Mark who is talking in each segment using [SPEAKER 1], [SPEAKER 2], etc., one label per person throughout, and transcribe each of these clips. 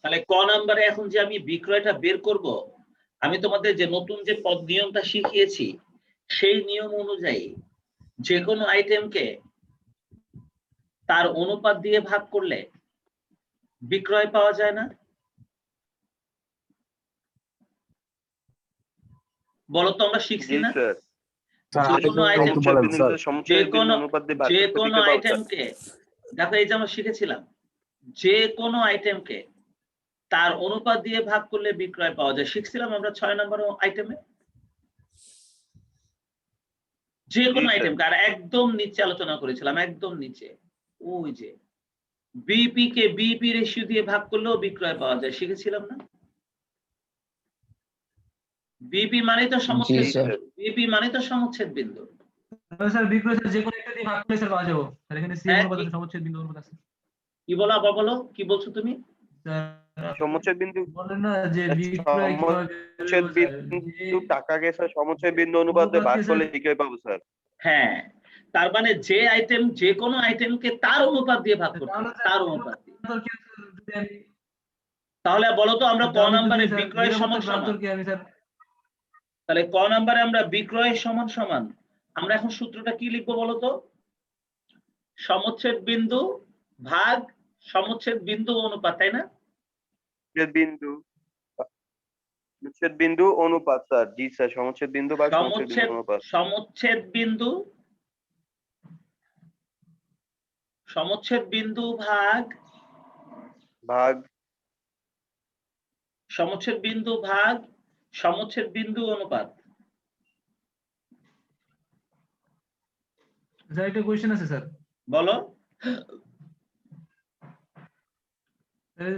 [SPEAKER 1] তাহলে ক নাম্বারে এখন যে আমি বিক্রয়টা বের করব, আমি তোমাদের যে নতুন যে পদ নিয়মটা শিখিয়েছি সেই নিয়ম অনুযায়ী যে কোনো আইটেমকে তার অনুপাত দিয়ে ভাগ করলে বিক্রয় পাওয়া যায় না? বলো তো, আমরা শিখছি না? যে কোনো আইটেমকে দেখো, এই যে আমরা শিখেছিলাম যে কোনো আইটেমকে তার অনুপাত দিয়ে ভাগ করলে বিক্রয় পাওয়া যায়, শিখছিলাম আমরা 6 নম্বর আইটেমে। যে কোনো আইটেমকে, আর একদম নিচে আলোচনা করেছিলাম, একদম নিচে ওই যে বিপি কে বিপি রেশিও দিয়ে ভাগ করলেও বিক্রয় পাওয়া যায়, শিখেছিলাম না? বিপি মানে তো সমচ্ছেদ, বিপি মানে তো সমচ্ছেদ বিন্দু।
[SPEAKER 2] স্যার বিক্রয় স্যার যে কোনো একটা দিয়ে ভাগ করলে স্যার পাওয়া যাবে, আর এখানে সি অনুপাত আছে, সমচ্ছেদ বিন্দু অনুপাত আছে।
[SPEAKER 1] কি বলো আবার বলো, কি বলছো তুমি?
[SPEAKER 3] সমচ্ছেদ বিন্দু
[SPEAKER 2] বলেন না যে বিক্রয়
[SPEAKER 3] সমচ্ছেদ বিন্দু টাকাকে স্যার সমচ্ছেদ বিন্দু অনুপাতে ভাগ করলে বিক্রয় পাবো স্যার।
[SPEAKER 1] হ্যাঁ, তার মানে যে আইটেম যে কোনো আইটেমকে তার অনুপাত দিয়ে ভাগ করতে হবে, তার অনুপাত দিয়ে। তাহলে বলো তো, আমরা ক নম্বরে বিক্রয় সমান সমান, তাহলে ক নম্বরে আমরা বিক্রয় সমান সমান, আমরা এখন সূত্রটা কি লিখবো বলো তো? সমচ্ছেদ বিন্দু ভাগ সমচ্ছেদ বিন্দু অনুপাত, তাই না?
[SPEAKER 3] সমচ্ছেদ বিন্দু অনুপাত স্যার। জি স্যার, সমচ্ছেদ বিন্দু ভাগ সমচ্ছেদ বিন্দু অনুপাত।
[SPEAKER 1] সমচ্ছেদ বিন্দু, সমচ্ছেদ বিন্দু ভাগ সমচ্ছেদ বিন্দু ভাগ সমচ্ছেদ বিন্দু অনুপাত।
[SPEAKER 2] স্যার একটা কোশ্চেন আছে স্যার।
[SPEAKER 1] বলো।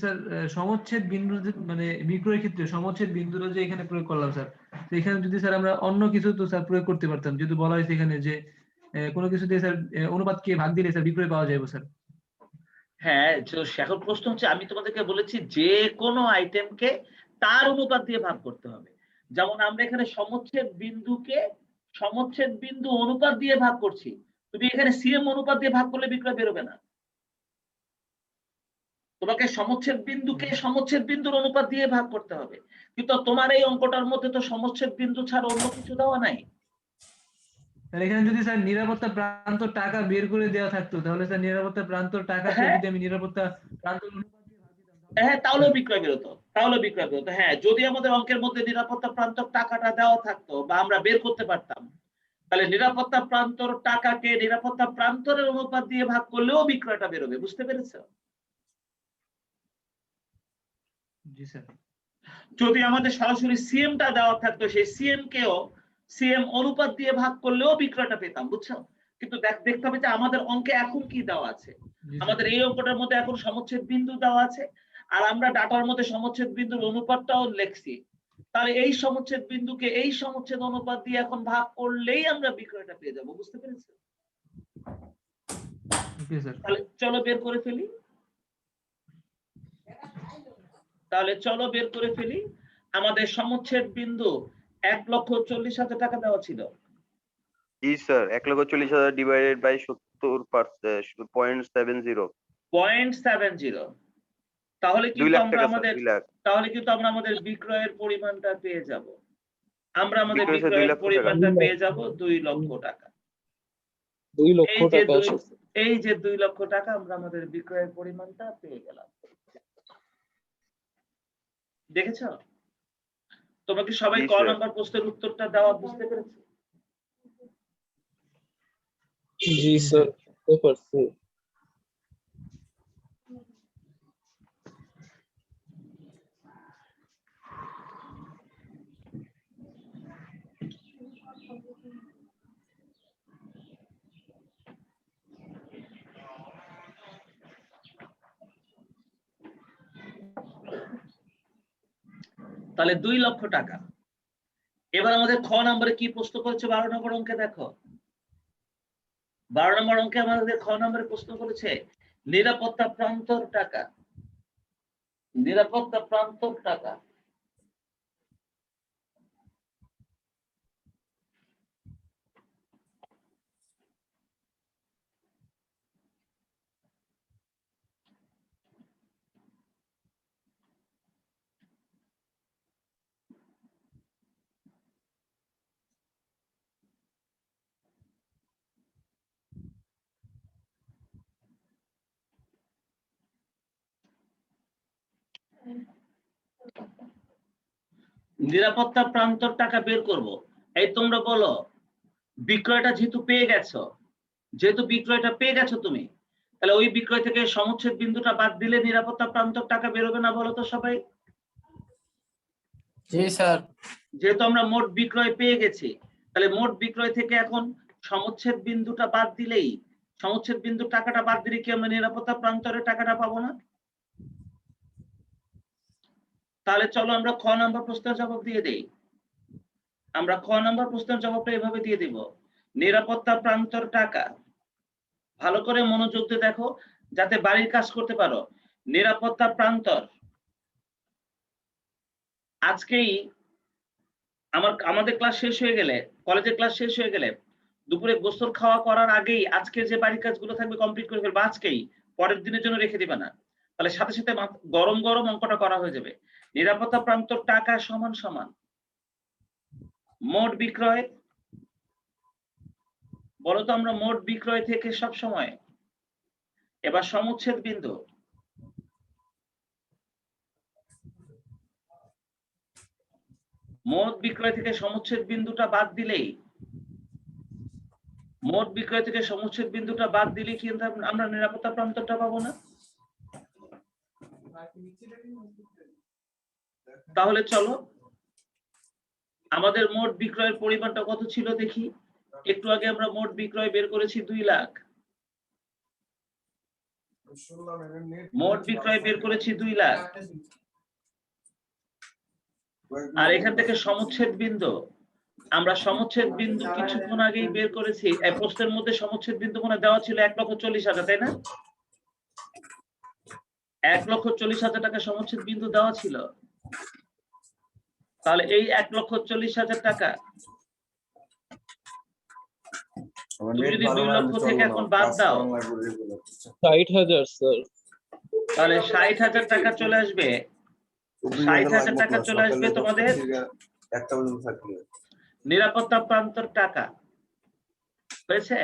[SPEAKER 2] স্যার সমচ্ছেদ বিন্দু মানে বিক্রয়ের ক্ষেত্রে সমচ্ছেদ বিন্দুটা যে এখানে প্রয়োগ করলাম স্যার, তো এখানে যদি স্যার আমরা অন্য কিছু তো স্যার প্রয়োগ করতে পারতাম, যদি বলা হয়েছে এখানে যে কোনো কিছু দিয়ে স্যার অনুপাতকে ভাগ দিলে স্যার বিক্রয় পাওয়া যাবে স্যার।
[SPEAKER 1] হ্যাঁ, এখন প্রশ্ন হচ্ছে, আমি তোমাদেরকে বলেছি যে কোনো আইটেমকে তার অনুপাত দিয়ে ভাগ করতে হবে। যেমন আমরা এখানে সমচ্ছেদ বিন্দুকে সমচ্ছেদ বিন্দু অনুপাত দিয়ে ভাগ করছি, তুমি এখানে সিএম অনুপাত দিয়ে ভাগ করলে বিক্রয় বেরোবে না। তোমাকে সমচ্ছেদ বিন্দুকে সমচ্ছেদ বিন্দুর অনুপাত দিয়ে ভাগ করতে হবে, কিন্তু তোমার এই অঙ্কটার মধ্যে তো সমচ্ছেদ বিন্দু ছাড়া অন্য কিছু দেওয়া নাই।
[SPEAKER 2] এখানে যদি স্যার নিরাপত্তা প্রান্ত টাকা বের করে দেওয়া থাকতো, তাহলে স্যার নিরাপত্তা প্রান্ত টাকাকে যদি আমি নিরাপত্তা প্রান্ত অনুপাত দিয়ে ভাগ দিতাম,
[SPEAKER 1] হ্যাঁ, তাহলেও বিক্রয় বেরোতো, তাহলে বিক্রয় বেরোতো। হ্যাঁ, যদি আমাদের অঙ্কের মধ্যে নিরাপত্তা প্রান্তর টাকাটা দেওয়া থাকতো বা আমরা বের করতে পারতাম, তাহলে নিরাপত্তা প্রান্তর টাকাকে নিরাপত্তা প্রান্তরের অনুপাত দিয়ে ভাগ করলেও বিক্রয়টা বেরোবে। বুঝতে পেরেছো?
[SPEAKER 2] জি স্যার।
[SPEAKER 1] যদি আমাদের সরাসরি সিএমটা দেওয়া থাকতো, সেই সিএম কেও সিএম অনুপাত দিয়ে ভাগ করলেও বিক্রয়টা পেতাম। বুঝছো? কিন্তু দেখতে হবে যে আমাদের অঙ্কে এখন কি দেওয়া আছে। আমাদের এই অঙ্কটার মধ্যে এখন সমচ্ছেদ বিন্দু দেওয়া আছে, আর আমরা ডাটার মধ্যে সমচ্ছেদ বিন্দুর অনুপাতটাও লিখছি। তাহলে এই সমচ্ছেদ বিন্দুকে এই সমচ্ছেদ অনুপাত দিয়ে এখন ভাগ করলেই আমরা বিক্রয়টা পেয়ে যাব। বুঝতে পেরেছো? তাহলে চলো বের করে ফেলি। আমাদের সমচ্ছেদ বিন্দু 1,40,000 টাকা দেওয়া ছিল।
[SPEAKER 3] জি স্যার, 1,40,000 ডিভাইডেড বাই 70.70।
[SPEAKER 1] তাহলে কিন্তু আমরা আমাদের বিক্রয়ের পরিমাণটা পেয়ে যাব। আমরা আমাদের বিক্রয়ের পরিমাণটা পেয়ে যাব 2 লক্ষ টাকা।
[SPEAKER 4] 2 লক্ষ টাকা।
[SPEAKER 1] এই যে 2 লক্ষ টাকা আমরা আমাদের বিক্রয়ের পরিমাণটা পেয়ে গেলাম। দেখেছো? তোমাকে সবাই ক নাম্বার প্রশ্নের উত্তরটা দেওয়া বুঝতে পেরেছো?
[SPEAKER 4] জি স্যার, বুঝতে পারছি।
[SPEAKER 1] তাহলে 2 লক্ষ টাকা। এবার আমাদের খ নম্বরে কি প্রশ্ন করেছে? 12 নম্বর অঙ্কে দেখো, 12 নম্বর অঙ্কে আমাদের খ নম্বরে প্রশ্ন করেছে নিরাপত্তা প্রান্তর টাকা। নিরাপত্তা প্রান্তর টাকা নিরাপত্তা প্রান্তর টাকা বের করব। এই তোমরা বলো বিক্রয়টা যেহেতু পেয়ে গেছো, তুমি, তাহলে ওই বিক্রয় থেকে সমচ্ছেদ বিন্দুটা বাদ দিলে নিরাপত্তা প্রান্তর টাকা বেরোবে না, বলো তো সবাই?
[SPEAKER 5] জি স্যার।
[SPEAKER 1] যেহেতু আমরা মোট বিক্রয় পেয়ে গেছি, তাহলে মোট বিক্রয় থেকে এখন সমচ্ছেদ বিন্দুটা বাদ দিলেই, সমচ্ছেদ বিন্দুর টাকাটা বাদ দিলে কি আমরা নিরাপত্তা প্রান্তরের টাকাটা পাবো না? তাহলে চলো আমরা খ নাম্বার প্রশ্নের জবাব দিয়ে দেই। আমরা খ নাম্বার প্রশ্নের জবাবটা এভাবে দিয়ে দিব, নিরাপত্তা প্রান্তর টাকা। ভালো করে মনোযোগ দিয়ে দেখো যাতে বাড়ির কাজ করতে পারো। নিরাপত্তা প্রান্তর আজকেই আমাদের ক্লাস শেষ হয়ে গেলে, কলেজের ক্লাস শেষ হয়ে গেলে, দুপুরে গোসল খাওয়া করার আগেই আজকে যে বাড়ির কাজগুলো থাকবে কমপ্লিট করে ফেলবে আজকেই, পরের দিনের জন্য রেখে দিবে না। তাহলে সাথে সাথে গরম গরম অঙ্কটা করা হয়ে যাবে। নিরাপত্তা প্রান্তর টাকা সমান সমান মোট বিক্রয়। বলতো আমরা মোট বিক্রয় থেকে সব সময়, এবার সমচ্ছেদ বিন্দু, মোট বিক্রয় থেকে সমচ্ছেদ বিন্দুটা বাদ দিলেই, মোট বিক্রয় থেকে সমচ্ছেদ বিন্দুটা বাদ দিলে কিন্তু আমরা নিরাপত্তা প্রান্তরটা পাবো না। তাহলে চলো আমাদের মোট বিক্রয়ের পরিমাণটা কত ছিল দেখি। একটু আগে আমরা মোট বিক্রয় বের করেছি 2 লাখ, মোট বিক্রয় বের করেছি 2 লাখ। আর এখান থেকে সমচ্ছেদ বিন্দু, আমরা সমচ্ছেদ বিন্দু কিছুক্ষণ আগেই বের করেছি। এই প্রশ্নের মধ্যে সমচ্ছেদ বিন্দু মনে দেওয়া ছিল 1,40,000, তাই না? 1,40,000 টাকা সমচ্ছেদ বিন্দু দেওয়া ছিল। তাহলে এই 1,40,000 টাকা তুমি যদি 2 লক্ষ থেকে এখন বাদ দাও,
[SPEAKER 4] 60,000 স্যার।
[SPEAKER 1] তাহলে 60,000 টাকা চলে আসবে। 60,000 টাকা চলে আসবে তোমাদের নিরাপত্তা প্রান্তর টাকা। হয়েছে?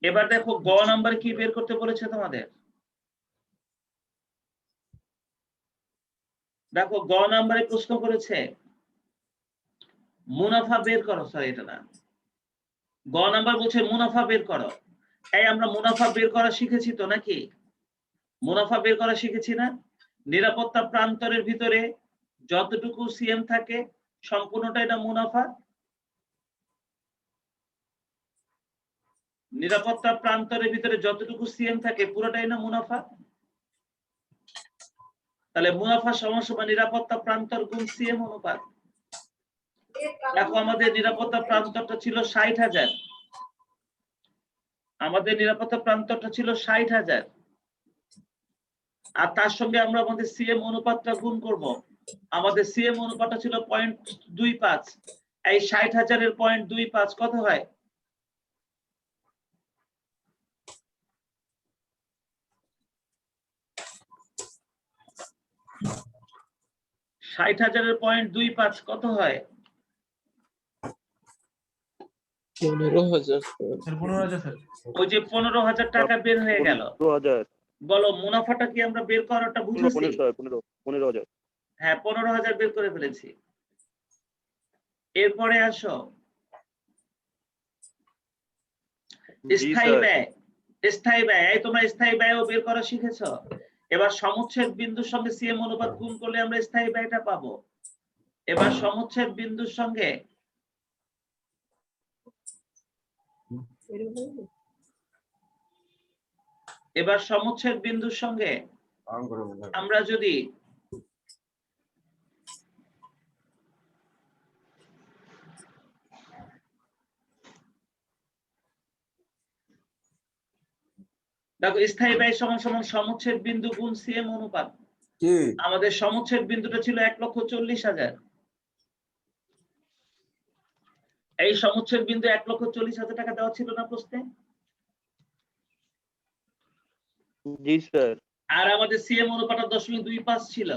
[SPEAKER 1] এবার দেখো গ নাম্বার কি বের করতে বলেছে তোমাদের। দেখো গ নাম্বারে প্রশ্ন করেছে মুনাফা বের করো। সরি, এটা না, গ নাম্বার বলছে মুনাফা বের করো। এই আমরা মুনাফা বের করা শিখেছি তো নাকি? মুনাফা বের করা শিখেছি না? নিরাপত্তা প্রান্তরের ভিতরে যতটুকু সিএম থাকে সম্পূর্ণটা এটা মুনাফা। নিরাপত্তা প্রান্তরের ভিতরে যতটুকু সিএম থাকে পুরোটাই না মুনাফা। তাহলে মুনাফা সমান সমান নিরাপত্তা প্রান্তর গুণ সিএম অনুপাত। দেখো আমাদের নিরাপত্তা প্রান্তরটা ছিল 60,000, আমাদের নিরাপত্তা প্রান্তরটা ছিল 60,000, আর তার সঙ্গে আমরা আমাদের সিএম অনুপাতটা গুণ করব। আমাদের সিএম অনুপাতটা ছিল 0.25। এই 60,000 এর 0.25 কত হয়? 60,000 এর 0.25 কত হয়?
[SPEAKER 4] 15,000 স্যার।
[SPEAKER 2] 15,000 স্যার।
[SPEAKER 1] ওই যে 15,000 টাকা বের হয়ে গেল।
[SPEAKER 3] 15,000,
[SPEAKER 1] বলো মুনাফাটা কি আমরা বের করাটা বুঝেছি?
[SPEAKER 3] 15,000।
[SPEAKER 1] হ্যাঁ, 15,000 বের করে ফেলেছি। এরপরে আসো স্থায়ী ব্যয়। স্থায়ী ব্যয়, এই তোমরা স্থায়ী ব্যয়ও বের করা শিখেছো। এবার সমচ্ছেদ বিন্দুর সঙ্গে সিএম অনুপাত গুণ করলে আমরা স্থায়ী ব্যয়টা পাবো। এবার সমচ্ছেদ বিন্দুর সঙ্গে আমরা যদি দেখো স্থায়ী ব্যয় সমান সমান সমচ্ছেদ বিন্দু গুণ সিএম অনুপাত। আমাদের সমচ্ছেদ বিন্দুটা ছিল 1,40,000। এই সমচ্ছেদ বিন্দু 1,40,000 টাকা দেওয়া ছিল না প্রশ্নে?
[SPEAKER 3] জি স্যার।
[SPEAKER 1] আর আমাদের সিএম অনুপাতটা 0.25 ছিল।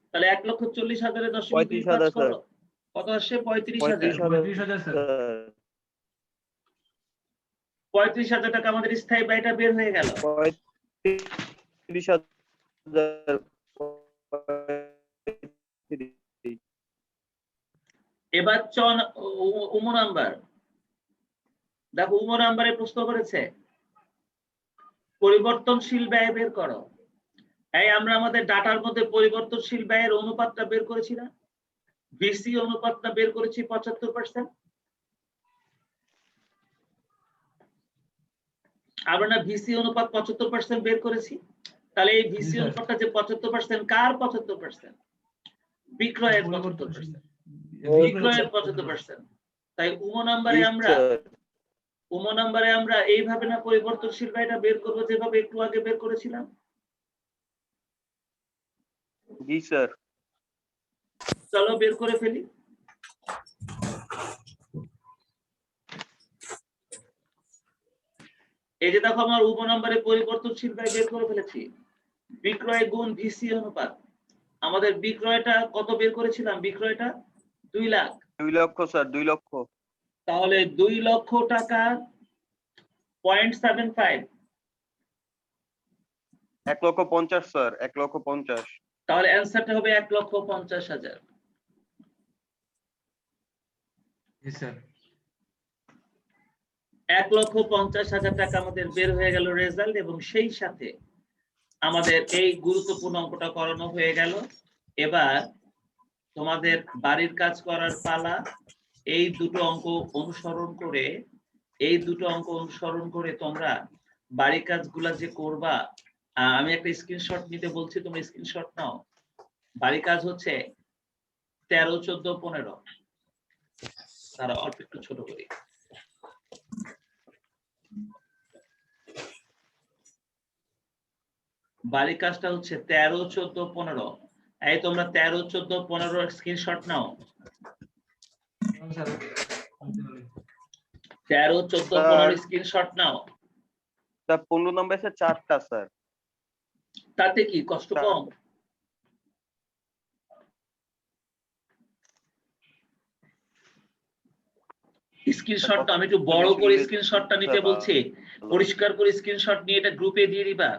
[SPEAKER 1] তাহলে 1,40,000 এর 0.25 করো, কত আসে? 35,000।
[SPEAKER 2] 35,000 স্যার।
[SPEAKER 1] 35,000 টাকা আমাদের স্থায়ী ব্যয়টা বের হয়ে গেল।
[SPEAKER 3] 35,000
[SPEAKER 1] এবার উম নাম্বার দেখো, উম নাম্বারে প্রশ্ন করেছে পরিবর্তনশীল ব্যয় বের করো। এই আমরা আমাদের ডাটার মধ্যে পরিবর্তনশীল ব্যয়ের অনুপাতটা বের করেছি না? ভিসি অনুপাতটা বের করেছি 75%। আমরা না ভিসি অনুপাত 75% বের করেছি? তাহলে এই ভিসি
[SPEAKER 2] স্যার।
[SPEAKER 1] অনুপাতটা যে 75% কার 75%? বিক্রয়ের 75%। বিক্রয়ের 75%। তাই উম নাম্বারে আমরা এইভাবে না পরিবর্তনশীল ব্যয়টা বের করবো যেভাবে একটু আগে বের করেছিলাম?
[SPEAKER 3] জি স্যার।
[SPEAKER 1] চলো বের করে ফেলি। এই যে দেখো, আমার উপ নাম্বারে পরিবর্তনশীল ব্যয় বের করে ফেলেছি। বিক্রয় গুণ ভিসি অনুপাত। আমাদের বিক্রয়টা কত বের করেছিলাম? বিক্রয়টা 2 লাখ।
[SPEAKER 3] 2 লক্ষ স্যার, 2 লক্ষ।
[SPEAKER 1] তাহলে 2 লক্ষ টাকা 0.75।
[SPEAKER 3] 1,50,000 স্যার, 1,50,000।
[SPEAKER 1] তাহলে অ্যান্সারটা হবে 1,50,000।
[SPEAKER 2] জি স্যার।
[SPEAKER 1] 1,50,000 টাকা আমাদের বের হয়ে গেল রেজাল্ট, এবং সেই সাথে আমাদের এই গুরুত্বপূর্ণ অঙ্কটা করানো হয়ে গেল। এবার তোমাদের বাড়ির কাজ করার পালা। এই দুটো অঙ্ক অনুসরণ করে তোমরা বাড়ির কাজগুলা যে করবা, আমি একটা স্ক্রিনশট নিতে বলছি, তোমরা স্ক্রিনশট নাও। বাড়ির কাজ হচ্ছে 13, 14, 15। তারা অল্প একটু ছোট করি। বাড়ির কাজটা হচ্ছে 13, 14, 15। এই তোমরা 13, 14, 15 স্ক্রিনশট নাও। 13, 14, 15 স্ক্রিনশট নাও।
[SPEAKER 3] স্যার 15 নম্বরে স্যার 4টা স্যার।
[SPEAKER 1] তাতে কি কষ্ট কম? স্ক্রিনশটটা আমি একটু বড় করে স্ক্রিনশটটা নিতে বলছি, পরিষ্কার করে স্ক্রিনশট নিয়ে এটা গ্রুপে দিয়ে দিবা।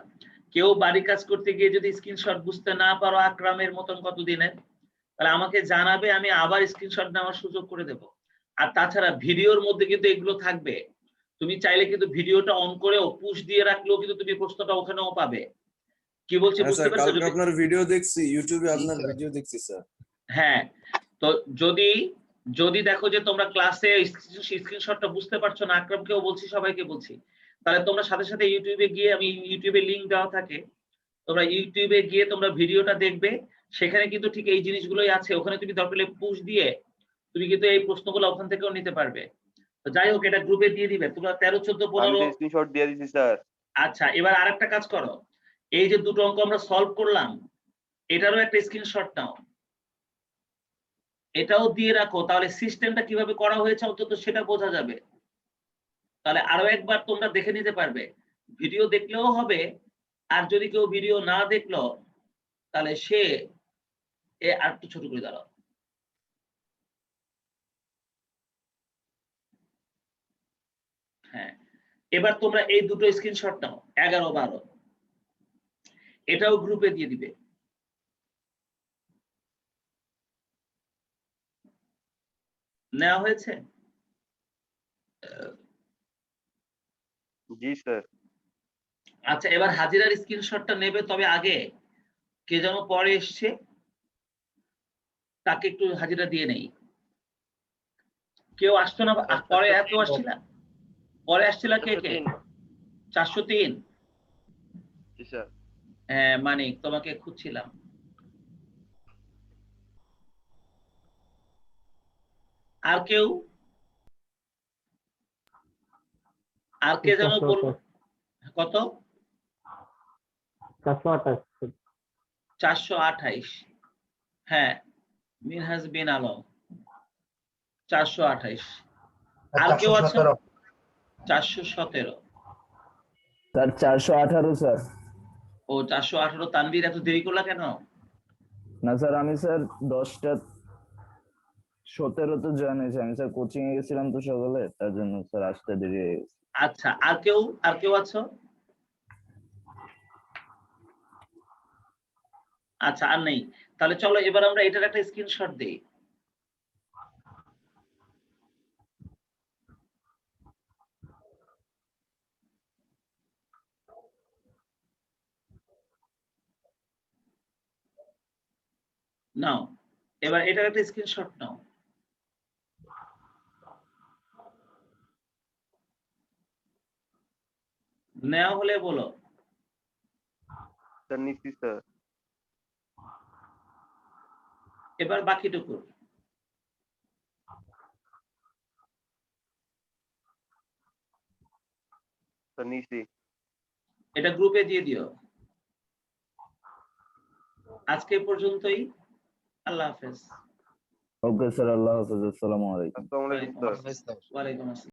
[SPEAKER 1] কেউ বাড়ি কাজ করতে গিয়ে যদি স্ক্রিনশট বুঝতে না পারো আকরামের মতন কতদিনে, তাহলে আমাকে জানাবে, আমি আবার স্ক্রিনশট নেওয়ার সুযোগ করে দেব। আর তাছাড়া ভিডিওর মধ্যে কিন্তু এগুলো থাকবে। তুমি চাইলে কিন্তু ভিডিওটা অন করেও পুশ দিয়ে রাখলেও কিন্তু তুমি প্রশ্নটা ওখানেও পাবে। কি বলছি বুঝতে পারছো?
[SPEAKER 5] কালকে আপনার ভিডিও দেখছি, ইউটিউবে আপনার ভিডিও দেখছি স্যার।
[SPEAKER 1] হ্যাঁ, তো যদি দেখো যে তোমরা ক্লাসে স্ক্রিনশটটা বুঝতে পারছো না, আকরামকেও বলছি, সবাইকে বলছি, তাহলে তোমরা সাথে সাথে ইউটিউবে গিয়ে, আমি ইউটিউবে লিংক দেওয়া থাকে, তোমরা ইউটিউবে গিয়ে তোমরা ভিডিওটা দেখবে। সেখানে কিন্তু ঠিক এই জিনিসগুলোই আছে। ওখানে তুমি দরকার হলে পুশ দিয়ে তুমি কিন্তু এই প্রশ্নগুলো ওখান থেকেও নিতে পারবে। তো যাই হোক, এটা গ্রুপে দিয়ে দিবে তোমরা 13, 14, 15।
[SPEAKER 3] আমি স্ক্রিনশট দিয়ে দিছি স্যার।
[SPEAKER 1] আচ্ছা, এবার আরেকটা কাজ করো। এই যে দুটো অঙ্ক আমরা সলভ করলাম, এটারও একটা স্ক্রিনশট নাও, এটাও দিয়ে রাখো। তাহলে সিস্টেমটা কিভাবে করা হয়েছে অন্তত সেটা বোঝা যাবে। তাহলে আরো একবার তোমরা দেখে নিতে পারবে। ভিডিও দেখলেও হবে, আর যদি কেউ ভিডিও না দেখলো তাহলে সে আর একটু ছোট করে দাঁড়াও। হ্যাঁ, এবার তোমরা এই দুটো স্ক্রিনশট নাও, 11, 12। এটাও গ্রুপে দিয়ে দিবে। নেওয়া হয়েছে?
[SPEAKER 3] জি স্যার।
[SPEAKER 1] আচ্ছা, এবার হাজিরার স্ক্রিনশটটা নেবে, তবে আগে কে যেন পরে এসছে, তাকে একটু হাজিরা দিয়ে নেই। কেউ আসতো না পরে? কেউ আসছিল পরে? আসছিল কে কে? 403।
[SPEAKER 3] জি স্যার।
[SPEAKER 1] হ্যাঁ মানিক, তোমাকে খুঁজছিলাম। আর কেউ? আর কে যেন বলবো? কত? 428। হ্যাঁ, মিনহাজ বিন আলম 428। আর কেউ আছে? 417।
[SPEAKER 5] Sir 418 sir.
[SPEAKER 1] ও 418। তানভীর, এত দেরি করলা কেন?
[SPEAKER 5] না স্যার, আমি স্যার 10টা 17 জয়েন হয়েছে। আমি স্যার কোচিং এ গেছিলাম তো সকালে, তার জন্য স্যার আসতে দেরি হয়ে গেছে।
[SPEAKER 1] আচ্ছা, আর কেউ আছো? আচ্ছা আর নেই, তাহলে চলো এবার আমরা এটার একটা স্ক্রিনশট দেই। নাও এবার এটার একটা স্ক্রিনশট নাও। নেওয়া হলে বলো।
[SPEAKER 3] স্যার নিচ্ছি স্যার।
[SPEAKER 1] এবার বাকিটুকু
[SPEAKER 3] স্যার নিচ্ছি।
[SPEAKER 1] এটা গ্রুপে দিয়ে দিও। আজকে পর্যন্তই, আল্লাহ হাফেজ।
[SPEAKER 5] ওকে স্যার, আল্লাহ হাফেজ, আসসালামু আলাইকুম।
[SPEAKER 3] আসসালামু আলাইকুম স্যার।
[SPEAKER 1] ওয়ালাইকুম আসসালাম।